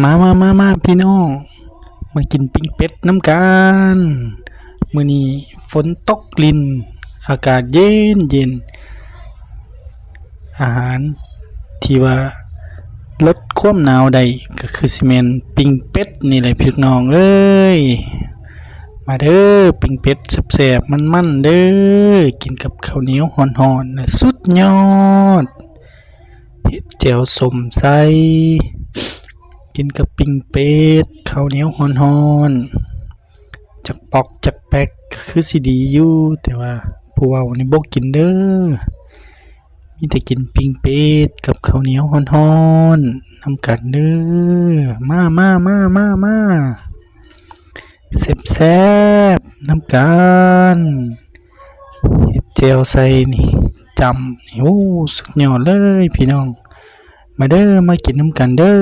มาพี่น้องมากินปิ้งเป็ดน้ำกันมื้อนี้ฝนตกลินอากาศเย็นอาหารที่ว่าลดความหนาวได้ก็คือสิแม่นปิ้งเป็ดนี่แหละพี่น้องเอ้ยมาเด้อปิ้งเป็ดแซ่บๆมันๆเด้อกินกับข้าวเหนียวฮ้อนๆน่ะสุดยอดเฮ็ดแจ่วส้มใส่กินกับปิ้งเป็ดข้าวเหนียวฮ้อนๆจักปอกจักแป๊กก็คือสิดีอยู่แต่ว่าผู้เว้านี่บ่กินเด้อมีแต่กินปิ้งเป็ดกับข้าวเหนียวฮ้อนๆนำกันเด้อมาแซ่บๆนำกันเฮ็ดแจ่วใส่นี่จำนี่โอ้สุดยอดเลยพี่น้องมาเด้อมากินนำกันเด้อ